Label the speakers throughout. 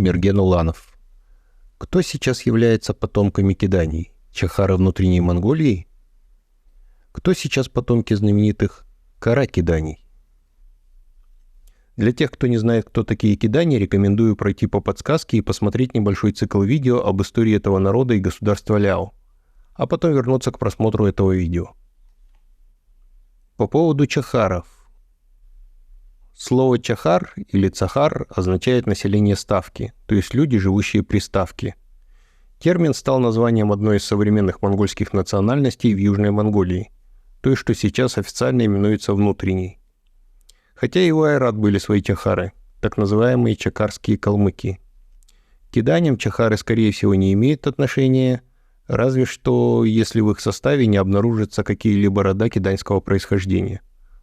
Speaker 1: Мерген Уланов. Кто сейчас является потомками киданий? Чахары внутренней Монголии? Кто сейчас потомки знаменитых кара-киданий? Для тех, кто не знает, кто такие кидани, рекомендую пройти по подсказке и посмотреть небольшой цикл видео об истории этого народа и государства Ляо, а потом вернуться к просмотру этого видео. По поводу чахаров. Слово «чахар» или «цахар» означает население ставки, то есть люди, живущие при ставке. Термин стал названием одной из современных монгольских национальностей в Южной Монголии, той, что сейчас официально именуется внутренней. Хотя и у айрат были свои чахары, так называемые чакарские калмыки. К киданиям чахары, скорее всего, не имеют отношения, разве что если в их составе не обнаружатся какие-либо рода киданьского происхождения.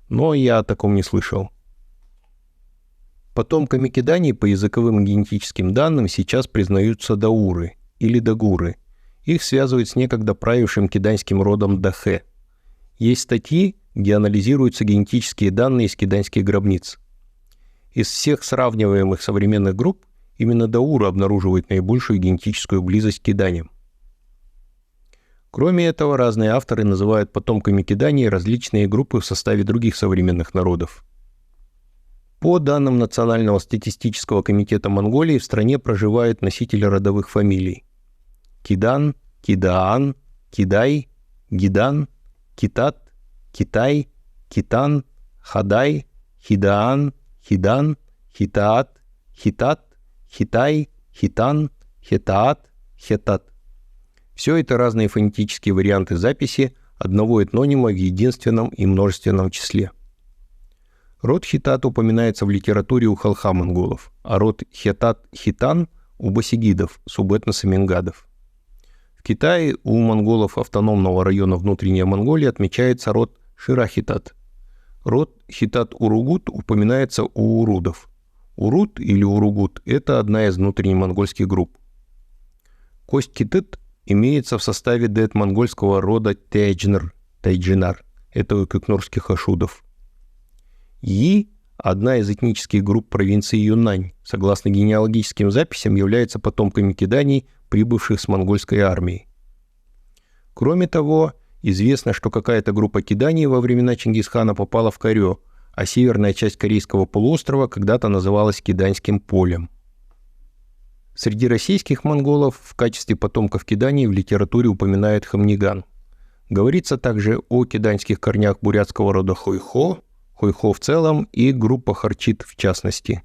Speaker 1: Но я о таком не слышал. Потомками киданий по языковым и генетическим данным сейчас признаются дауры или дагуры. Их связывают с некогда правившим киданьским родом Дахе. Есть статьи, где анализируются генетические данные из киданьских гробниц. Из всех сравниваемых современных групп именно дауры обнаруживают наибольшую генетическую близость к киданиям. Кроме этого, разные авторы называют потомками киданий различные группы в составе других современных народов. По данным Национального статистического комитета Монголии, в стране проживают носители родовых фамилий: Кидан, Кидаан, Кидай, Гидан, Китат, Китай, Китан, Хадай, Хидаан, Хидан, Хитаат, Хитат, Хитай, Хитан, Хетаат, Хетат. Все это разные фонетические варианты записи одного этнонима в единственном и множественном числе. Род Хитат упоминается в литературе у халха-монголов, а род Хетат-Хитан у басигидов, субэтноса мингадов. В Китае у монголов автономного района внутренней Монголии отмечается род Ширахитат. Род Хитат-Уругут упоминается у урудов. Уруд или Уругут – это одна из внутреннемонгольских групп. Кость Китыт имеется в составе дет-монгольского рода Тайджинар, это у кюкнурских ашудов. Yi, одна из этнических групп провинции Юннань, согласно генеалогическим записям, является потомками киданий, прибывших с монгольской армией. Кроме того, известно, что какая-то группа киданий во времена Чингисхана попала в Корё, а северная часть Корейского полуострова когда-то называлась Киданьским полем. Среди российских монголов в качестве потомков киданий в литературе упоминают Хамниган. Говорится также о киданьских корнях бурятского рода Хойхо в целом и группа Харчит в частности.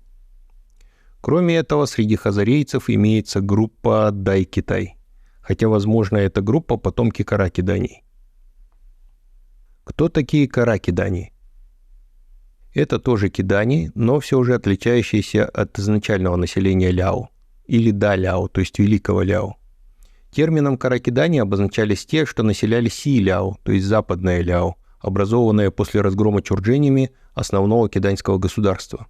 Speaker 1: Кроме этого, среди хазарейцев имеется группа Дай-Китай, хотя, возможно, эта группа потомки кара-киданий. Кто такие кара-киданий? Это тоже кидани, но все же отличающиеся от изначального населения Ляо, или Да-Ляо, то есть Великого Ляо. Термином кара-кидани обозначались те, что населяли Си-Ляо, то есть Западное Ляо, образованное после разгрома чурдженями основного киданьского государства.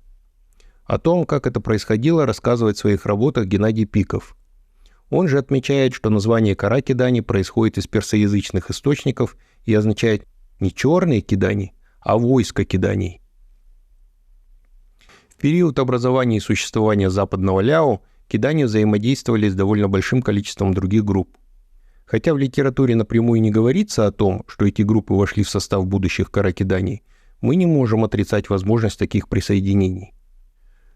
Speaker 1: О том, как это происходило, рассказывает в своих работах Геннадий Пиков. Он же отмечает, что название кара-кидани происходит из персоязычных источников и означает не черные кидани, а войско киданий. В период образования и существования Западного Ляо кидани взаимодействовали с довольно большим количеством других групп. Хотя в литературе напрямую не говорится о том, что эти группы вошли в состав будущих кара-киданий, мы не можем отрицать возможность таких присоединений.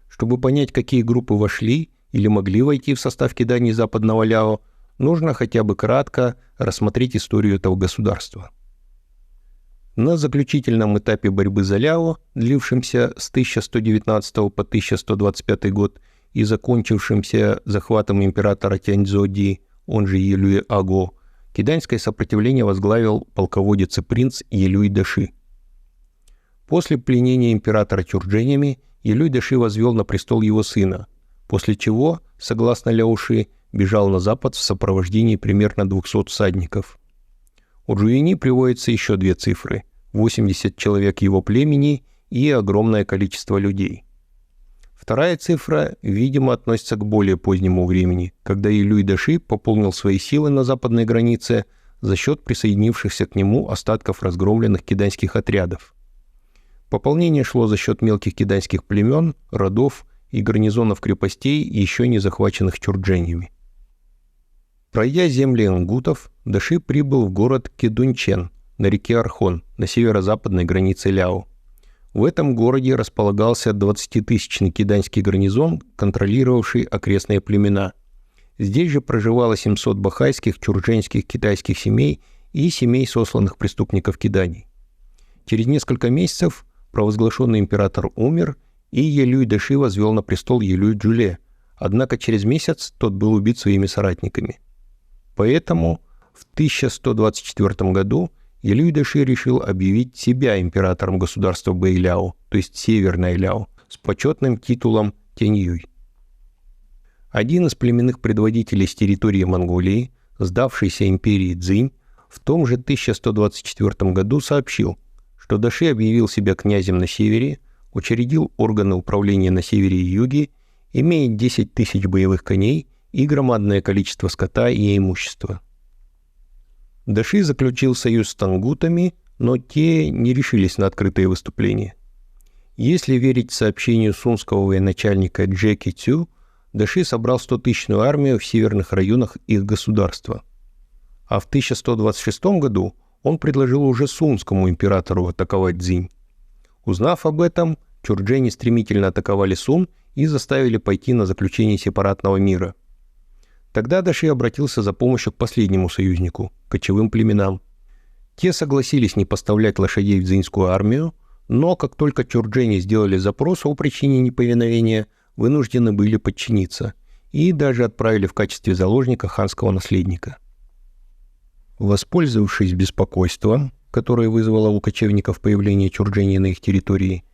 Speaker 1: Чтобы понять, какие группы вошли или могли войти в состав киданий Западного Ляо, нужно хотя бы кратко рассмотреть историю этого государства. На заключительном этапе борьбы за Ляо, длившемся с 1119 по 1125 год и закончившемся захватом императора Тяньцзоди, он же Елюй Аго, киданьское сопротивление возглавил полководец и принц Елюй Даши. После пленения императора чурдженями Елюй Даши возвел на престол его сына, после чего, согласно Ляоши, бежал на запад в сопровождении примерно 200 всадников. У Джуйни приводятся еще две цифры – 80 человек его племени и огромное количество людей. Вторая цифра, видимо, относится к более позднему времени, когда Елюй Даши пополнил свои силы на западной границе за счет присоединившихся к нему остатков разгромленных киданьских отрядов. Пополнение шло за счет мелких киданьских племен, родов и гарнизонов крепостей, еще не захваченных чурдженями. Пройдя земли ингутов, Даши прибыл в город Кедунчен на реке Архон на северо-западной границе Ляо. В этом городе располагался 20-тысячный киданьский гарнизон, контролировавший окрестные племена. Здесь же проживало 700 бахайских, чурдженских, китайских семей и семей сосланных преступников Киданий. Через несколько месяцев провозглашенный император умер, и Елюй Даши возвел на престол Елюй Джуле, однако через месяц тот был убит своими соратниками. Поэтому в 1124 году Елюй Даши решил объявить себя императором государства Бэйляо, то есть Северное Ляо, с почетным титулом Тяньюй. Один из племенных предводителей с территории Монголии, сдавшийся империи Цзинь, в том же 1124 году сообщил, что Даши объявил себя князем на севере, учредил органы управления на севере и юге, имеет 10 тысяч боевых коней и громадное количество скота и имущества. Даши заключил союз с тангутами, но те не решились на открытые выступления. Если верить сообщению сунского военачальника Джеки Цю, Даши собрал 100-тысячную армию в северных районах их государства. А в 1126 году он предложил уже сунскому императору атаковать Цзинь. Узнав об этом, чурджени стремительно атаковали Сун и заставили пойти на заключение сепаратного мира. Тогда Даши обратился за помощью к последнему союзнику – кочевым племенам. Те согласились не поставлять лошадей в цзиньскую армию, но как только чурджени сделали запрос о причине неповиновения, вынуждены были подчиниться и даже отправили в качестве заложника ханского наследника. Воспользовавшись беспокойством, которое вызвало у кочевников появление чурджени на их территории,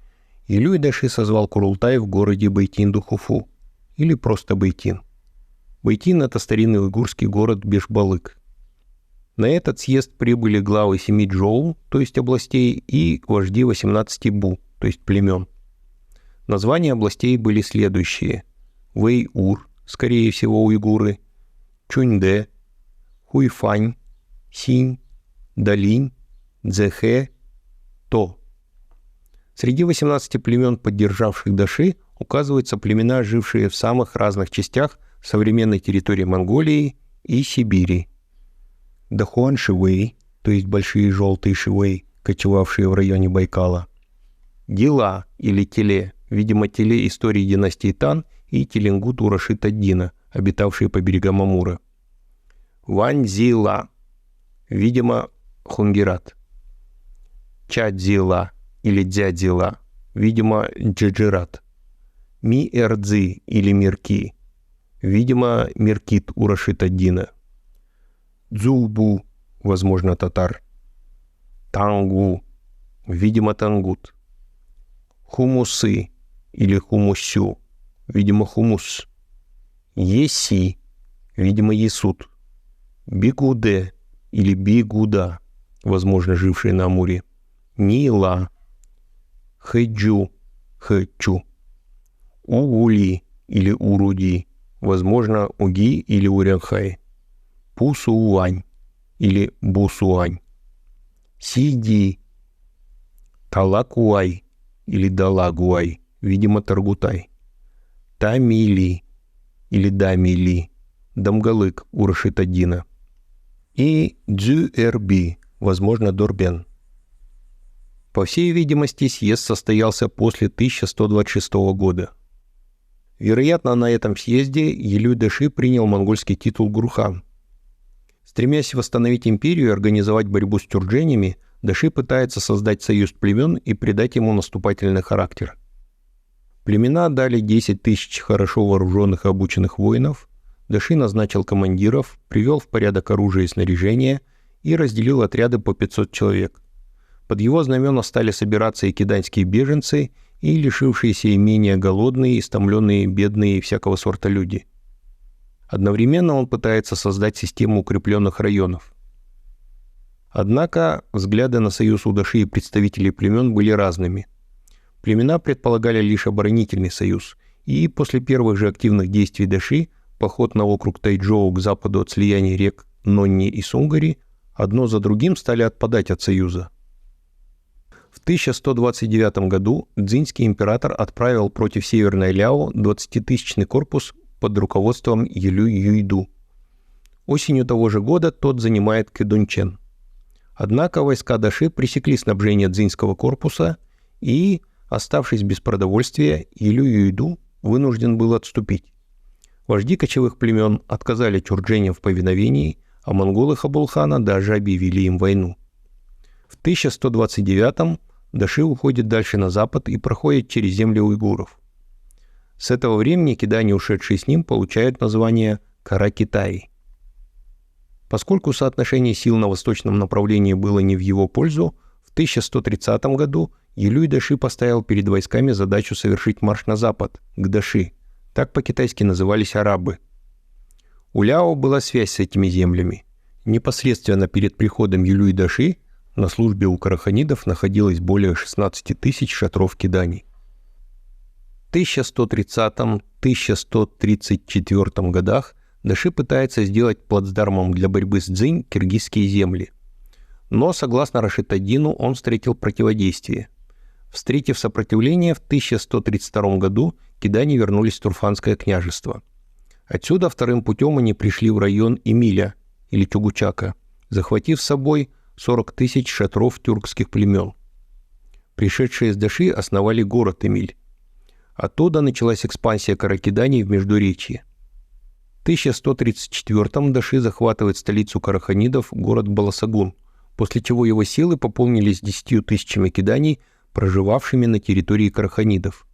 Speaker 1: Елюй Даши созвал Курултай в городе Байтин-Духуфу, или просто Байтин. Байтин – это старинный уйгурский город Бешбалык. На этот съезд прибыли главы 7 джоу, то есть областей, и вожди 18 бу, то есть племен. Названия областей были следующие: Вэйур, скорее всего уйгуры, Чуньдэ, Хуйфань, Синь, Далинь, Цзэхэ, То. Среди 18 племен, поддержавших Даши, указываются племена, жившие в самых разных частях современной территории Монголии и Сибири. Дахуан Шивэй, то есть большие желтые шивэй, кочевавшие в районе Байкала. Дила или Теле, видимо, Теле истории династии Тан и Теленгут Урашит-ад-Дина, обитавшие по берегам Амура. Ваньзила, видимо, Хунгерат. Чадзила или Дзядзила, видимо, Джеджират. Ми-Эрдзи или Мирки, видимо, Миркит Урашит-ад-Дина. Дзулбу, возможно, татар. Тангу, видимо, тангут. Хумусы или хумусю, видимо, хумус. Еси, видимо, есут. Бигуде или бигуда, возможно, жившие на Амуре. Нила. Хэджу, хэчу. Угули или уруди, возможно, уги или урянхай. Пусуань или бусуань. Сиди. Талакуай или Далагуай, видимо, Таргутай. Тамили или Дамили, Дамгалык Урашит-ад-Дина. И Дзюэрби, возможно, Дорбен. По всей видимости, съезд состоялся после 1126 года. Вероятно, на этом съезде Елюй Даши принял монгольский титул Гурхан. Стремясь восстановить империю и организовать борьбу с тюрдженями, Даши пытается создать союз племен и придать ему наступательный характер. Племена дали 10 тысяч хорошо вооруженных и обученных воинов, Даши назначил командиров, привел в порядок оружие и снаряжение и разделил отряды по 500 человек. Под его знамена стали собираться и киданьские беженцы, и лишившиеся имения голодные, истомленные, бедные и всякого сорта люди. Одновременно он пытается создать систему укрепленных районов. Однако взгляды на союз у Даши и представителей племен были разными. Племена предполагали лишь оборонительный союз, и после первых же активных действий Даши поход на округ Тайчжоу к западу от слияния рек Нонни и Сунгари одно за другим стали отпадать от союза. В 1129 году дзиньский император отправил против Северной Ляо 20-тысячный корпус под руководством Юлю Юйду. Осенью того же года тот занимает Кэдунчэн. Однако войска Даши пресекли снабжение дзиньского корпуса и, оставшись без продовольствия, Юлю Юйду вынужден был отступить. Вожди кочевых племен отказали тюркченам в повиновении, а монголы Хабулхана даже объявили им войну. В 1129-м Даши уходит дальше на запад и проходит через земли уйгуров. С этого времени кидане, ушедшие с ним, получают название Кара-Китаи. Поскольку соотношение сил на восточном направлении было не в его пользу, в 1130 году Юлюй Даши поставил перед войсками задачу совершить марш на запад, к Даши. Так по-китайски назывались арабы. У Ляо была связь с этими землями. Непосредственно перед приходом Юлюй Даши на службе у караханидов находилось более 16 тысяч шатров киданий. В 1130-1134 годах Даши пытается сделать плацдармом для борьбы с дзинь киргизские земли. Но, согласно Рашид-ад-Дину, он встретил противодействие. Встретив сопротивление, в 1132 году кидане вернулись в Турфанское княжество. Отсюда вторым путем они пришли в район Эмиля, или Чугучака, захватив с собой 40 тысяч шатров тюркских племен. Пришедшие из Даши основали город Эмиль. Оттуда началась экспансия каракиданий в Междуречье. В 1134-м Даши захватывает столицу караханидов, город Баласагун, после чего его силы пополнились 10 тысячами киданий, проживавшими на территории караханидов.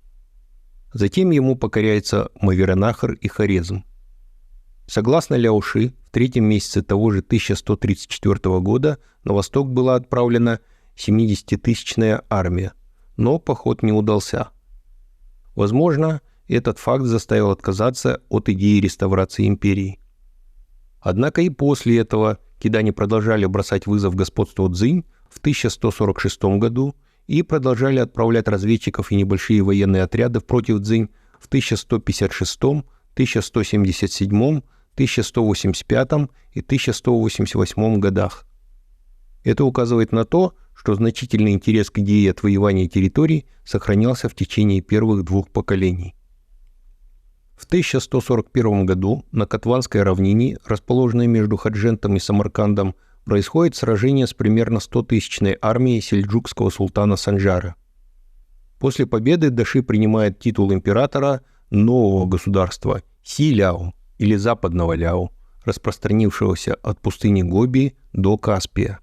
Speaker 1: Затем ему покоряются Мавераннахр и Хорезм. Согласно Ляоши, в третьем месяце того же 1134 года на восток была отправлена 70-тысячная армия, но поход не удался. Возможно, этот факт заставил отказаться от идеи реставрации империи. Однако и после этого кидане продолжали бросать вызов господству Цзинь в 1146 году и продолжали отправлять разведчиков и небольшие военные отряды против Цзинь в 1156, 1177, 1185 и 1188 годах. Это указывает на то, что значительный интерес к идее отвоевания территорий сохранялся в течение первых двух поколений. В 1141 году на Катванской равнине, расположенной между Хаджентом и Самаркандом, происходит сражение с примерно 100-тысячной армией сельджукского султана Санджара. После победы Даши принимает титул императора нового государства Си-Ляо или Западного Ляо, распространившегося от пустыни Гоби до Каспия.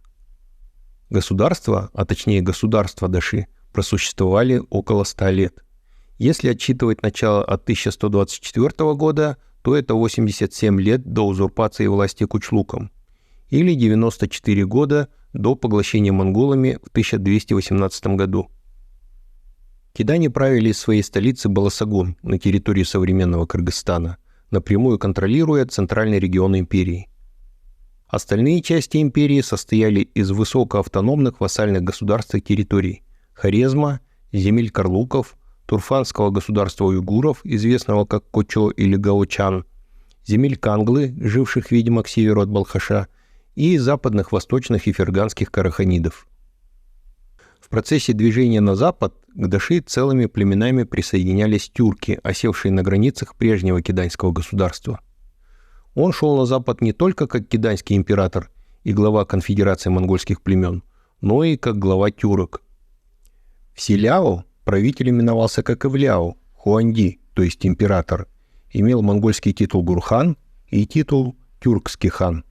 Speaker 1: Государства, а точнее государства Даши, просуществовали около 100 лет. Если отсчитывать начало от 1124 года, то это 87 лет до узурпации власти Кучлуком, или 94 года до поглощения монголами в 1218 году. Кидане правили из своей столицы Баласагун на территории современного Кыргызстана, напрямую контролируя центральный регион империи. Остальные части империи состояли из высокоавтономных вассальных государств и территорий – Хорезма, земель карлуков, Турфанского государства уйгуров, известного как Кочо или Гаочан, земель канглы, живших, видимо, к северу от Балхаша, и западных, восточных и ферганских караханидов. В процессе движения на запад к Даши целыми племенами присоединялись тюрки, осевшие на границах прежнего киданьского государства. Он шел на запад не только как киданьский император и глава конфедерации монгольских племен, но и как глава тюрок. В Си-Ляо правитель именовался как и в Ляо, Хуанди, то есть император, имел монгольский титул Гурхан и титул тюркский хан.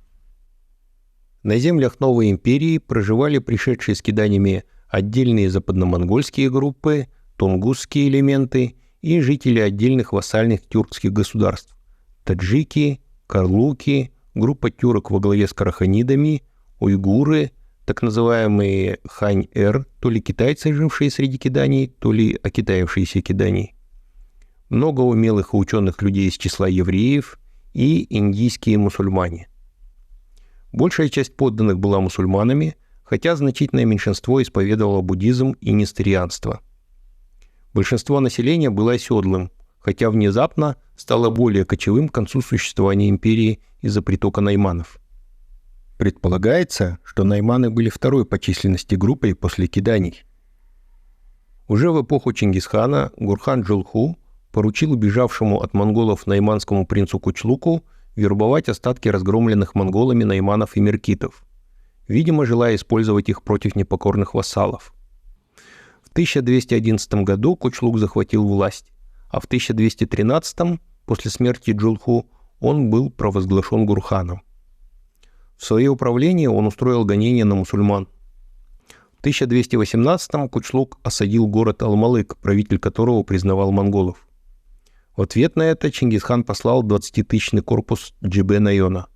Speaker 1: На землях новой империи проживали пришедшие с киданиями отдельные западномонгольские группы, тунгусские элементы и жители отдельных вассальных тюркских государств – таджики, карлуки, группа тюрок во главе с караханидами, уйгуры, так называемые хань-эр, то ли китайцы, жившие среди киданий, то ли окитаившиеся киданий, много умелых и ученых людей из числа евреев и индийские мусульмане. Большая часть подданных была мусульманами, хотя значительное меньшинство исповедовало буддизм и несторианство. Большинство населения было оседлым, хотя внезапно стало более кочевым к концу существования империи из-за притока найманов. Предполагается, что найманы были второй по численности группой после киданий. Уже в эпоху Чингисхана Гурхан-Джулху поручил убежавшему от монголов найманскому принцу Кучлуку вербовать остатки разгромленных монголами найманов и меркитов, видимо, желая использовать их против непокорных вассалов. В 1211 году Кучлук захватил власть, а в 1213, после смерти Джулху, он был провозглашен Гурханом. В свое управление он устроил гонения на мусульман. В 1218 Кучлук осадил город Алмалык, правитель которого признавал монголов. В ответ на это Чингисхан послал 20-тысячный корпус Джибе-Найона.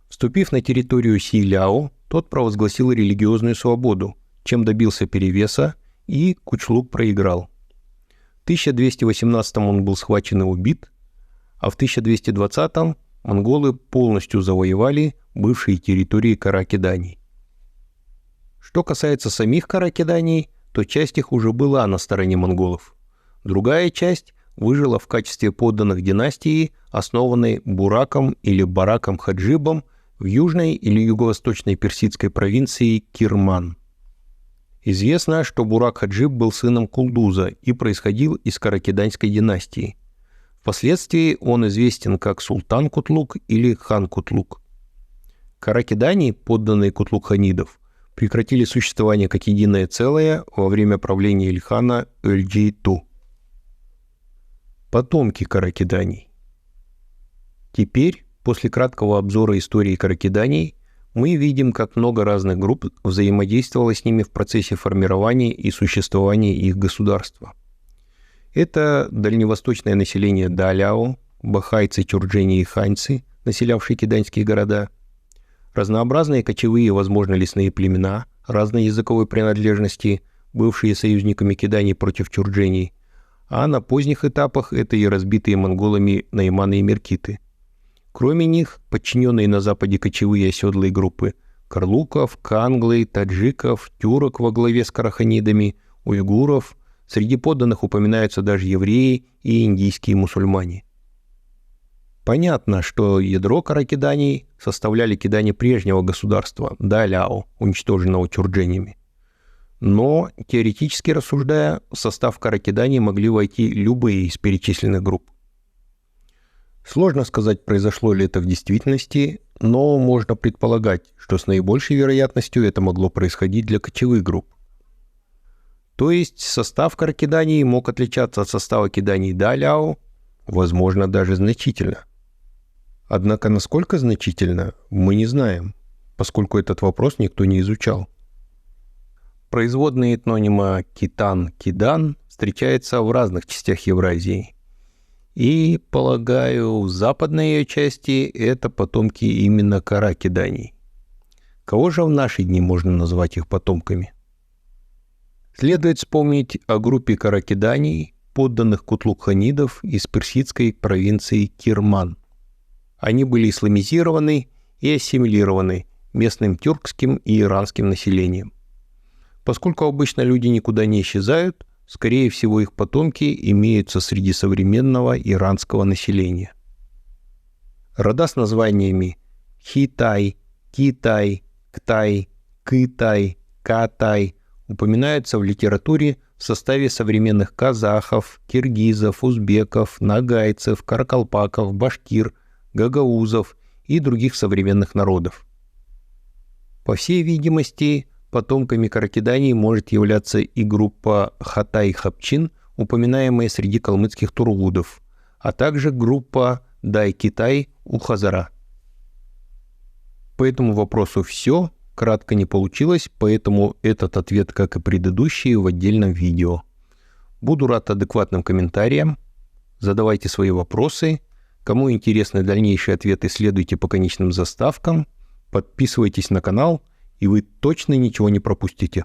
Speaker 1: Вступив на территорию Си-Ляо, тот провозгласил религиозную свободу, чем добился перевеса, и Кучлук проиграл. В 1218 он был схвачен и убит, а в 1220 монголы полностью завоевали бывшие территории каракиданий. Что касается самих каракиданий, то часть их уже была на стороне монголов. Другая часть выжила в качестве подданных династии, основанной Бураком или Бараком Хаджибом в южной или юго-восточной персидской провинции Кирман. Известно, что Бурак Хаджиб был сыном Кулдуза и происходил из каракиданской династии. Впоследствии он известен как Султан Кутлук или Хан Кутлук. Каракидани, подданные Кутлук-ханидов, прекратили существование как единое целое во время правления Ильхана Эль-Джейту. Потомки каракиданий. Теперь, после краткого обзора истории каракиданий, мы видим, как много разных групп взаимодействовало с ними в процессе формирования и существования их государства. Это дальневосточное население Даляо, бахайцы, тюрджени и ханьцы, населявшие киданьские города, разнообразные кочевые, возможно, лесные племена разной языковой принадлежности, бывшие союзниками киданий против тюрдженей, а на поздних этапах это и разбитые монголами найманы и меркиты. Кроме них, подчиненные на западе кочевые оседлые группы карлуков, канглы, таджиков, тюрок во главе с караханидами, уйгуров, среди подданных упоминаются даже евреи и индийские мусульмане. Понятно, что ядро каракиданий составляли кидане прежнего государства, Даляо, уничтоженного тюрдженями. Но, теоретически рассуждая, в состав каракиданий могли войти любые из перечисленных групп. Сложно сказать, произошло ли это в действительности, но можно предполагать, что с наибольшей вероятностью это могло происходить для кочевых групп. То есть состав каракиданий мог отличаться от состава киданий Даляо, возможно, даже значительно. Однако насколько значительно, мы не знаем, поскольку этот вопрос никто не изучал. Производные этнонима Китан, Кидан встречаются в разных частях Евразии. И, полагаю, в западной ее части это потомки именно каракиданий. Кого же в наши дни можно назвать их потомками? Следует вспомнить о группе каракиданий, подданных кутлук-ханидов из персидской провинции Кирман. Они были исламизированы и ассимилированы местным тюркским и иранским населением. Поскольку обычно люди никуда не исчезают, скорее всего, их потомки имеются среди современного иранского населения. Рода с названиями Хитай, Китай, Ктай, Кытай, Катай упоминаются в литературе в составе современных казахов, киргизов, узбеков, нагайцев, каракалпаков, башкир, гагаузов и других современных народов. По всей видимости, потомками каракиданий может являться и группа Хатай-Хапчин, упоминаемая среди калмыцких тургудов, а также группа Дай-Китай у Хазара. По этому вопросу все, кратко не получилось, поэтому этот ответ, как и предыдущие, в отдельном видео. Буду рад адекватным комментариям, задавайте свои вопросы. Кому интересны дальнейшие ответы, следуйте по конечным заставкам, подписывайтесь на канал, и вы точно ничего не пропустите.